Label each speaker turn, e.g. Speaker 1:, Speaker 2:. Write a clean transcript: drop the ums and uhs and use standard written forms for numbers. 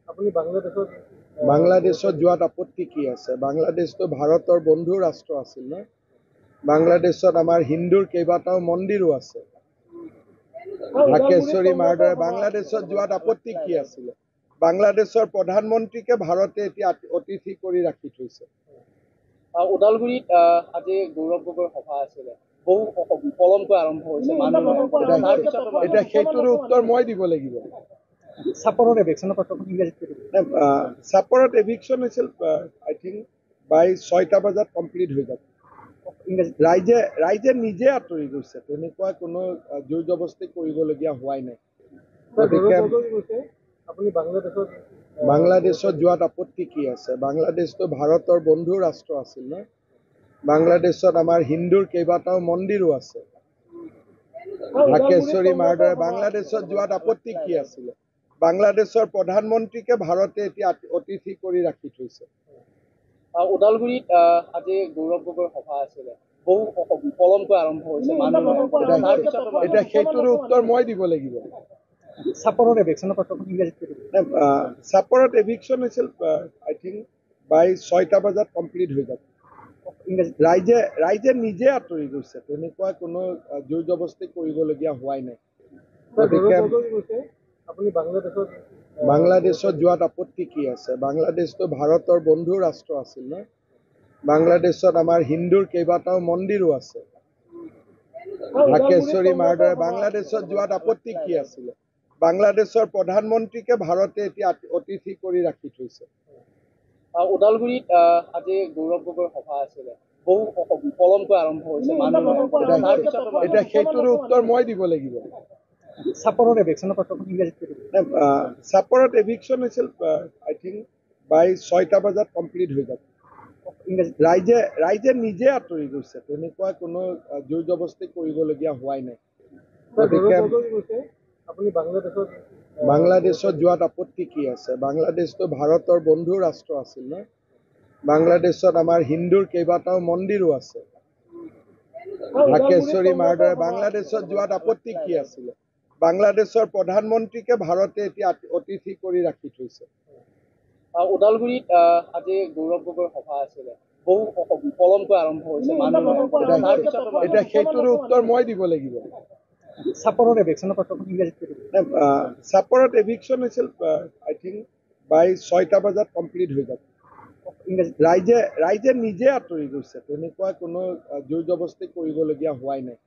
Speaker 1: আপুনি বাংলাদেশত যোৱাত আপত্তি কি আছে? বাংলাদেশটো ভাৰতৰ বন্ধু ৰাষ্ট্ৰ আছিল ন। বাংলাদেশত আমাৰ হিন্দুৰ কেইবাটাও মন্দিৰো আছে। ঢাকেশ্বৰী মাৰ দৰে বাংলাদেশত যোৱাত আপত্তি কি আছিলে? বাংলাদেশৰ প্ৰধানমন্ত্ৰীকে ভাৰতে এতিয়া অতিথি কৰি ৰাখি থৈছে।
Speaker 2: ওদালগুৰিত আজি গৌৰৱ গগৈৰ সভা আছিলে, বহু পলমকৈ আৰম্ভ হৈছে।
Speaker 1: এতিয়া সেইটোৰ উত্তৰ মই দিব লাগিব।
Speaker 2: চাপৰত এভিকশ্যনৰ পত্ৰখন ইংৰাজীত
Speaker 1: চাপৰত এভিকশ্যন হৈছিল আই থিংক বাই 6টা বজাত কমপ্লিট হৈ যাব। ৰাইজে নিজে আঁতৰি গৈছে, তেনেকুৱা কোনো জোৰ জবস্তি কৰিবলগীয়া হোৱাই নাই।
Speaker 2: আপুনি
Speaker 1: বাংলাদেশত যোৱাত আপত্তি কি আছে? বাংলাদেশটো ভাৰতৰ বন্ধু ৰাষ্ট্ৰ আছিল ন। বাংলাদেশত আমাৰ হিন্দুৰ কেইবাটাও মন্দিৰো আছে। ঢাকেশ্বৰী মাৰ দৰে বাংলাদেশত যোৱাত আপত্তি কি আছিলে? বাংলাদেশৰ প্ৰধানমন্ত্ৰীকে ভাৰতে এতিয়া অতিথি কৰি ৰাখি থৈছে।
Speaker 2: ওদালগুৰিত আজি গৌৰৱ গগৈৰ সভা আছিলে, বহু পলমকৈ আৰম্ভ হৈছে।
Speaker 1: এতিয়া সেইটোৰ উত্তৰ মই দিব লাগিব।
Speaker 2: চাপৰত এভিকশ্যনৰ পত্ৰখন ইংৰাজীত
Speaker 1: চাপৰত এভিকশ্যন হৈছিল আই থিংক বাই 6টা বজাত কমপ্লিট হৈ যাব। ৰাইজে নিজে আঁতৰি গৈছে, তেনেকুৱা কোনো জোৰ জবস্তি কৰিবলগীয়া হোৱাই নাই।
Speaker 2: আপুনি
Speaker 1: বাংলাদেশত যোৱাত আপত্তি কি আছে? বাংলাদেশটো ভাৰতৰ বন্ধু ৰাষ্ট্ৰ আছিল ন। বাংলাদেশত আমাৰ হিন্দুৰ কেইবাটাও মন্দিৰো আছে। ঢাকেশ্বৰী মাৰ দৰে বাংলাদেশত যোৱাত আপত্তি কি আছিলে? বাংলাদেশৰ প্ৰধানমন্ত্ৰীকে ভাৰতে এতিয়া অতিথি কৰি ৰাখি থৈছে।
Speaker 2: ওদালগুৰিত আজি গৌৰৱ গগৈৰ সভা আছিলে, বহু পলমকৈ আৰম্ভ হৈছে।
Speaker 1: এতিয়া সেইটোৰ উত্তৰ মই দিব লাগিব।
Speaker 2: চাপৰত এভিকশ্যনৰ পত্ৰখন ইংৰাজীত
Speaker 1: চাপৰত এভিকশ্যন হৈছিল আই থিংক বাই 6টা বজাত কমপ্লিট হৈ যাব। ৰাইজে নিজে আঁতৰি গৈছে, তেনেকুৱা কোনো জোৰ জবস্তি কৰিবলগীয়া হোৱাই নাই।
Speaker 2: আপুনি
Speaker 1: বাংলাদেশত যোৱাত আপত্তি কি আছে? বাংলাদেশটো ভাৰতৰ বন্ধু ৰাষ্ট্ৰ আছিল ন। বাংলাদেশত আমাৰ হিন্দুৰ কেইবাটাও মন্দিৰো আছে। ঢাকেশ্বৰী মাৰ দৰে বাংলাদেশত যোৱাত আপত্তি কি আছিলে? বাংলাদেশৰ প্ৰধানমন্ত্ৰীকে ভাৰতে এতিয়া অতিথি কৰি ৰাখি থৈছে।
Speaker 2: ওদালগুৰিত আজি গৌৰৱ গগৈৰ সভা আছিলে, বহু পলমকৈ আৰম্ভ হৈছে।
Speaker 1: এতিয়া সেইটোৰ উত্তৰ মই দিব লাগিব।
Speaker 2: চাপৰত এভিকশ্যনৰ পত্ৰখন ইংৰাজীত
Speaker 1: চাপৰত এভিকশ্যন হৈছিল আই থিংক বাই 6টা বজাত কমপ্লিট হৈ যাব। ৰাইজে নিজে আঁতৰি গৈছে, তেনেকুৱা কোনো জোৰ জবস্তি কৰিবলগীয়া হোৱাই নাই।